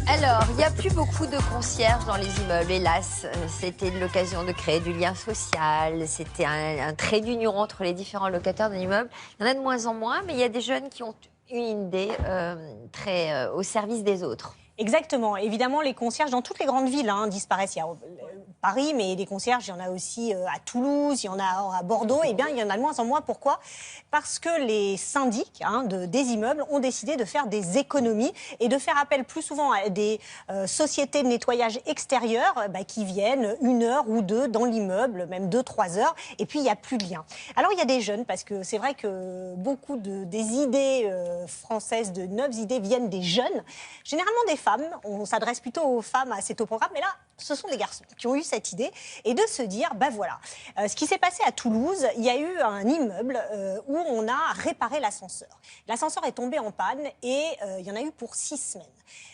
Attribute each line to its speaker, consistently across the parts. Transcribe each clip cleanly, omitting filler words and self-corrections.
Speaker 1: Alors, il n'y a plus beaucoup de concierges dans les immeubles, hélas. C'était l'occasion de créer du lien social, c'était un trait d'union entre les différents locataires d'un immeuble. Il y en a de moins en moins, mais il y a des jeunes qui ont une idée très au service des autres.
Speaker 2: Exactement. Évidemment, les concierges dans toutes les grandes villes disparaissent. Il y a Paris, mais des concierges, il y en a aussi à Toulouse, il y en a à Bordeaux. Eh bien, il y en a de moins en moins. Pourquoi ? Parce que les syndics des immeubles ont décidé de faire des économies et de faire appel plus souvent à des sociétés de nettoyage extérieur qui viennent 1 heure ou 2 dans l'immeuble, même 2-3 heures. Et puis, il n'y a plus de lien. Alors, il y a des jeunes, parce que c'est vrai que beaucoup des idées françaises, de neuves idées, viennent des jeunes, généralement des femmes. On s'adresse plutôt aux femmes à cet programme, mais là, ce sont des garçons qui ont eu cette idée et de se dire, voilà, ce qui s'est passé à Toulouse, il y a eu un immeuble où on a réparé l'ascenseur. L'ascenseur est tombé en panne et il y en a eu pour 6 semaines.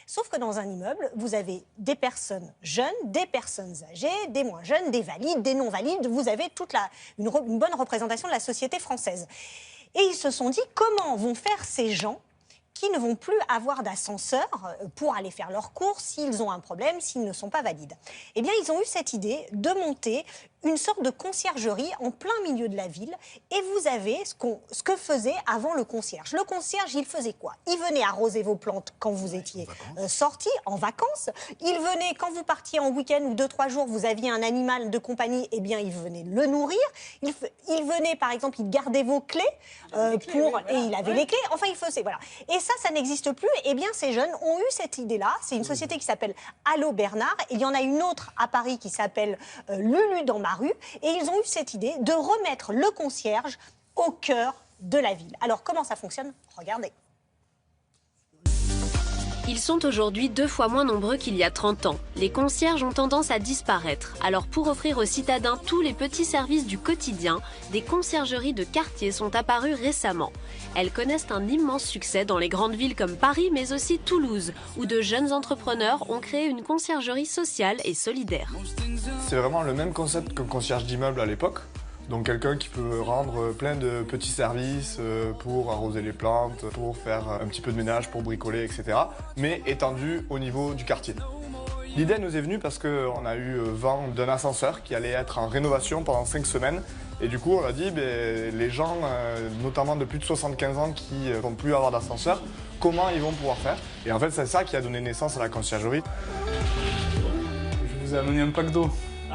Speaker 2: Sauf que dans un immeuble, vous avez des personnes jeunes, des personnes âgées, des moins jeunes, des valides, des non-valides. Vous avez une bonne représentation de la société française. Et ils se sont dit, comment vont faire ces gens qui ne vont plus avoir d'ascenseur pour aller faire leurs courses s'ils ont un problème, s'ils ne sont pas valides. Eh bien, ils ont eu cette idée de monter une sorte de conciergerie en plein milieu de la ville. Et vous avez ce que faisait avant le concierge. Le concierge, il faisait quoi ? Il venait arroser vos plantes quand vous étiez sortis, en vacances. Il venait, quand vous partiez en week-end ou 2-3 jours, vous aviez un animal de compagnie, eh bien, il venait le nourrir. Il venait, par exemple, il gardait vos clés, et il avait les clés. Enfin, il faisait, voilà. Et ça n'existe plus. Eh bien, ces jeunes ont eu cette idée-là. C'est une société qui s'appelle Allo Bernard. Et il y en a une autre à Paris qui s'appelle Lulu dans ma rue. Et ils ont eu cette idée de remettre le concierge au cœur de la ville. Alors, comment ça fonctionne ? Regardez.
Speaker 3: Ils sont aujourd'hui 2 fois moins nombreux qu'il y a 30 ans. Les concierges ont tendance à disparaître. Alors pour offrir aux citadins tous les petits services du quotidien, des conciergeries de quartier sont apparues récemment. Elles connaissent un immense succès dans les grandes villes comme Paris, mais aussi Toulouse, où de jeunes entrepreneurs ont créé une conciergerie sociale et solidaire.
Speaker 4: C'est vraiment le même concept qu'un concierge d'immeuble à l'époque. Donc quelqu'un qui peut rendre plein de petits services pour arroser les plantes, pour faire un petit peu de ménage, pour bricoler, etc. Mais étendu au niveau du quartier. L'idée nous est venue parce qu'on a eu vent d'un ascenseur qui allait être en rénovation pendant 5 semaines. Et du coup, on a dit, les gens, notamment de plus de 75 ans qui ne vont plus avoir d'ascenseur, comment ils vont pouvoir faire? Et en fait, c'est ça qui a donné naissance à la conciergerie.
Speaker 5: Je vous ai amené un pack d'eau.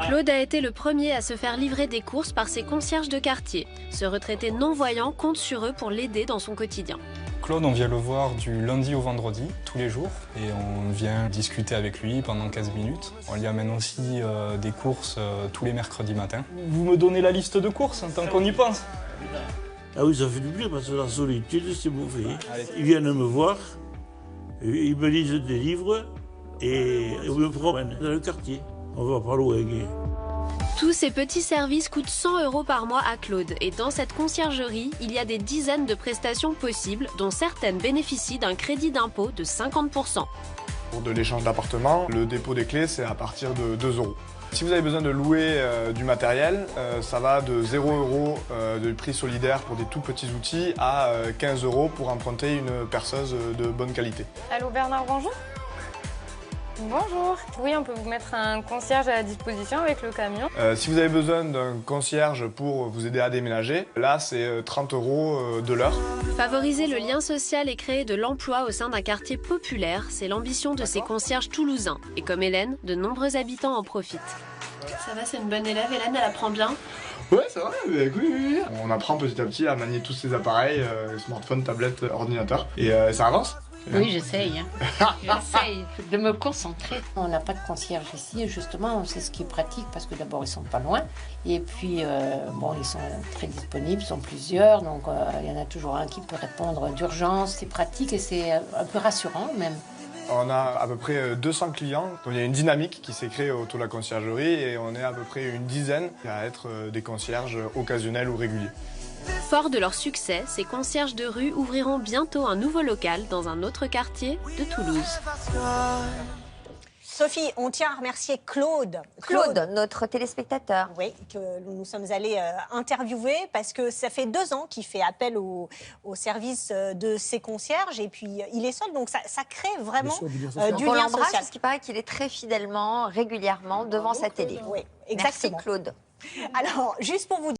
Speaker 3: Claude a été le premier à se faire livrer des courses par ses concierges de quartier. Ce retraité non-voyant compte sur eux pour l'aider dans son quotidien.
Speaker 5: Claude, on vient le voir du lundi au vendredi, tous les jours, et on vient discuter avec lui pendant 15 minutes. On lui amène aussi des courses tous les mercredis matins. Vous me donnez la liste de courses, tant qu'on y pense.
Speaker 6: Ah oui, ça fait du bien parce que la solitude, c'est mauvais. Ils viennent me voir, ils me lisent des livres et on me promène dans le quartier. On va pas loin.
Speaker 3: Tous ces petits services coûtent 100 € par mois à Claude. Et dans cette conciergerie, il y a des dizaines de prestations possibles, dont certaines bénéficient d'un crédit d'impôt de 50%.
Speaker 4: Pour de l'échange d'appartement, le dépôt des clés, c'est à partir de 2 €. Si vous avez besoin de louer du matériel, ça va de 0 € de prix solidaire pour des tout petits outils à 15 € pour emprunter une perceuse de bonne qualité.
Speaker 7: Allô Bernard, bonjour. Bonjour. Oui, on peut vous mettre un concierge à la disposition avec le camion.
Speaker 4: Si vous avez besoin d'un concierge pour vous aider à déménager, là c'est 30 € de l'heure.
Speaker 3: Favoriser le lien social et créer de l'emploi au sein d'un quartier populaire, c'est l'ambition de ces concierges toulousains. Et comme Hélène, de nombreux habitants en profitent. Ça va, c'est une bonne élève. Hélène, elle apprend bien.
Speaker 4: Ouais, ça va, oui. On apprend petit à petit à manier tous ces appareils, smartphone, tablette, ordinateur. Et ça avance.
Speaker 8: Oui, j'essaye. J'essaye de me concentrer. On n'a pas de concierge ici, justement, c'est ce qui est pratique parce que d'abord, ils sont pas loin. Et puis, ils sont très disponibles, ils sont plusieurs. Donc, il y en a toujours un qui peut répondre d'urgence. C'est pratique et c'est un peu rassurant même.
Speaker 4: On a à peu près 200 clients. Donc, il y a une dynamique qui s'est créée autour de la conciergerie et on est à peu près une dizaine à être des concierges occasionnels ou réguliers.
Speaker 3: Forts de leur succès, ces concierges de rue ouvriront bientôt un nouveau local dans un autre quartier de Toulouse.
Speaker 2: Sophie, on tient à remercier Claude.
Speaker 1: Claude, notre téléspectateur.
Speaker 2: Oui, que nous sommes allés interviewer parce que ça fait 2 ans qu'il fait appel au service de ses concierges et puis il est seul, donc ça crée vraiment du
Speaker 1: On
Speaker 2: lien
Speaker 1: l'embrasse
Speaker 2: social.
Speaker 1: parce qu'il paraît qu'il est très fidèlement, régulièrement devant sa télé.
Speaker 2: Oui, exactement.
Speaker 1: Merci Claude.
Speaker 2: Alors, juste pour vous